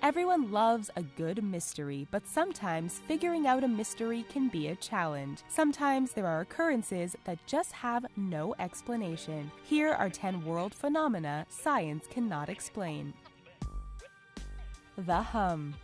Everyone loves a good mystery, but sometimes figuring out a mystery can be a challenge. Sometimes there are occurrences that just have no explanation. Here are 10 world phenomena science cannot explain. The hum.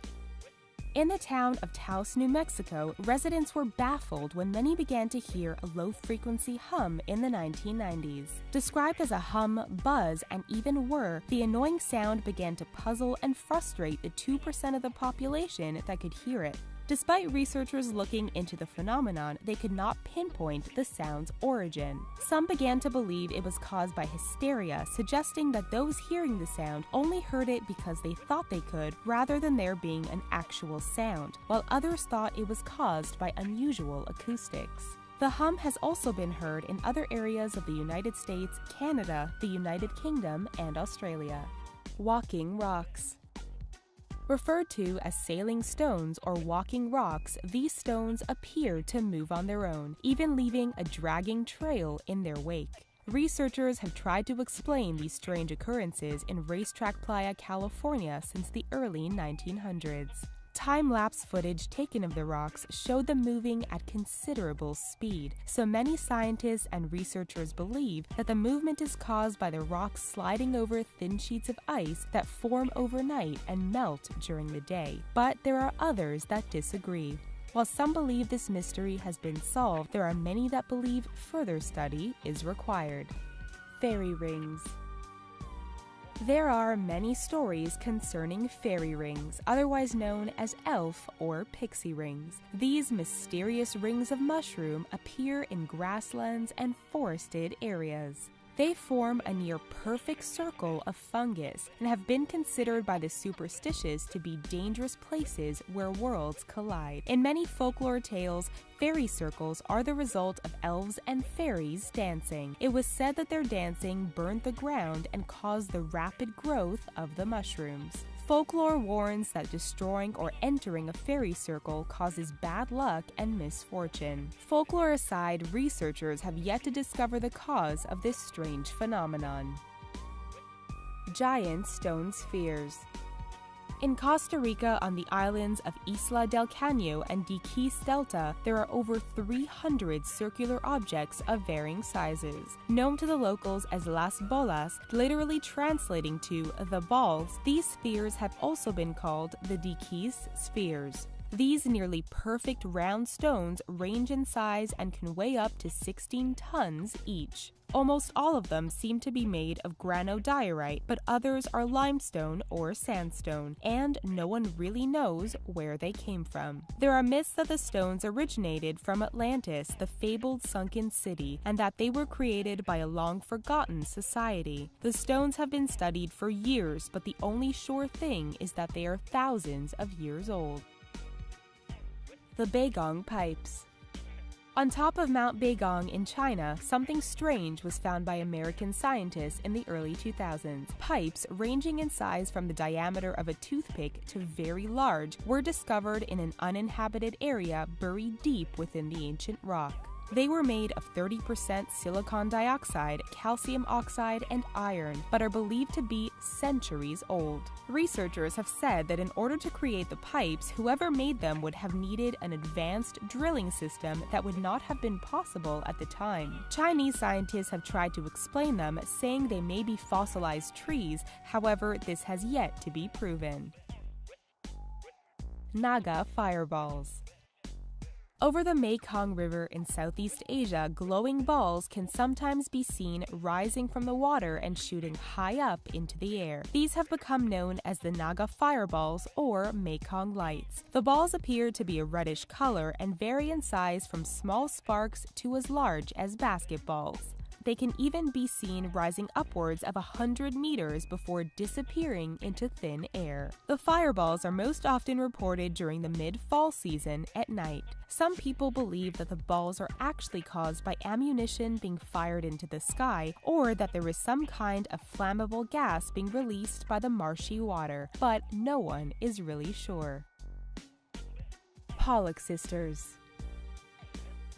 In the town of Taos, New Mexico, residents were baffled when many began to hear a low-frequency hum in the 1990s. Described as a hum, buzz, and even whir, the annoying sound began to puzzle and frustrate the 2% of the population that could hear it. Despite researchers looking into the phenomenon, they could not pinpoint the sound's origin. Some began to believe it was caused by hysteria, suggesting that those hearing the sound only heard it because they thought they could, rather than there being an actual sound, while others thought it was caused by unusual acoustics. The hum has also been heard in other areas of the United States, Canada, the United Kingdom, and Australia. Walking rocks. Referred to as sailing stones or walking rocks, these stones appear to move on their own, even leaving a dragging trail in their wake. Researchers have tried to explain these strange occurrences in Racetrack Playa, California since the early 1900s. Time-lapse footage taken of the rocks showed them moving at considerable speed, so many scientists and researchers believe that the movement is caused by the rocks sliding over thin sheets of ice that form overnight and melt during the day. But there are others that disagree. While some believe this mystery has been solved, there are many that believe further study is required. Fairy rings. There are many stories concerning fairy rings, otherwise known as elf or pixie rings. These mysterious rings of mushroom appear in grasslands and forested areas. They form a near-perfect circle of fungus and have been considered by the superstitious to be dangerous places where worlds collide. In many folklore tales, fairy circles are the result of elves and fairies dancing. It was said that their dancing burned the ground and caused the rapid growth of the mushrooms. Folklore warns that destroying or entering a fairy circle causes bad luck and misfortune. Folklore aside, researchers have yet to discover the cause of this strange phenomenon. Giant stone spheres. In Costa Rica, on the islands of Isla del Caño and Diquís Delta, there are over 300 circular objects of varying sizes. Known to the locals as las bolas, literally translating to the balls, these spheres have also been called the Diquís spheres. These nearly perfect round stones range in size and can weigh up to 16 tons each. Almost all of them seem to be made of granodiorite, but others are limestone or sandstone, and no one really knows where they came from. There are myths that the stones originated from Atlantis, the fabled sunken city, and that they were created by a long-forgotten society. The stones have been studied for years, but the only sure thing is that they are thousands of years old. The Beigong Pipes. On top of Mount Beigong in China, something strange was found by American scientists in the early 2000s. Pipes, ranging in size from the diameter of a toothpick to very large, were discovered in an uninhabited area buried deep within the ancient rock. They were made of 30% silicon dioxide, calcium oxide, and iron, but are believed to be centuries old. Researchers have said that in order to create the pipes, whoever made them would have needed an advanced drilling system that would not have been possible at the time. Chinese scientists have tried to explain them, saying they may be fossilized trees, however, this has yet to be proven. Naga fireballs. Over the Mekong River in Southeast Asia, glowing balls can sometimes be seen rising from the water and shooting high up into the air. These have become known as the Naga fireballs or Mekong lights. The balls appear to be a reddish color and vary in size from small sparks to as large as basketballs. They can even be seen rising upwards of 100 meters before disappearing into thin air. The fireballs are most often reported during the mid-fall season at night. Some people believe that the balls are actually caused by ammunition being fired into the sky, or that there is some kind of flammable gas being released by the marshy water, but no one is really sure. Pollock sisters.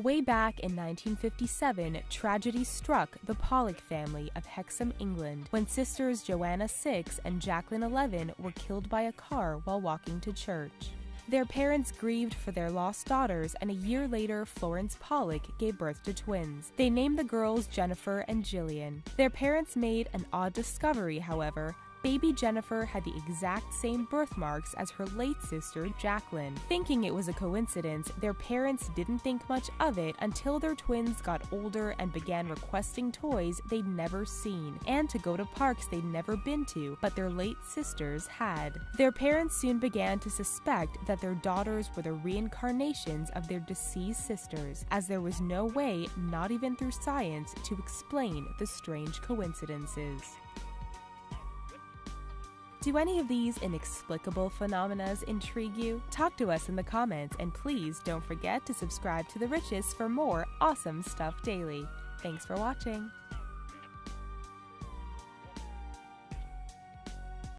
Way back in 1957, tragedy struck the Pollock family of Hexham, England, when sisters Joanna 6 and Jacqueline 11 were killed by a car while walking to church. Their parents grieved for their lost daughters, and a year later, Florence Pollock gave birth to twins. They named the girls Jennifer and Gillian. Their parents made an odd discovery, however. Baby Jennifer had the exact same birthmarks as her late sister, Jacqueline. Thinking it was a coincidence, their parents didn't think much of it until their twins got older and began requesting toys they'd never seen, and to go to parks they'd never been to, but their late sisters had. Their parents soon began to suspect that their daughters were the reincarnations of their deceased sisters, as there was no way, not even through science, to explain the strange coincidences. Do any of these inexplicable phenomena intrigue you? Talk to us in the comments, and please don't forget to subscribe to The Riches for more awesome stuff daily. Thanks for watching.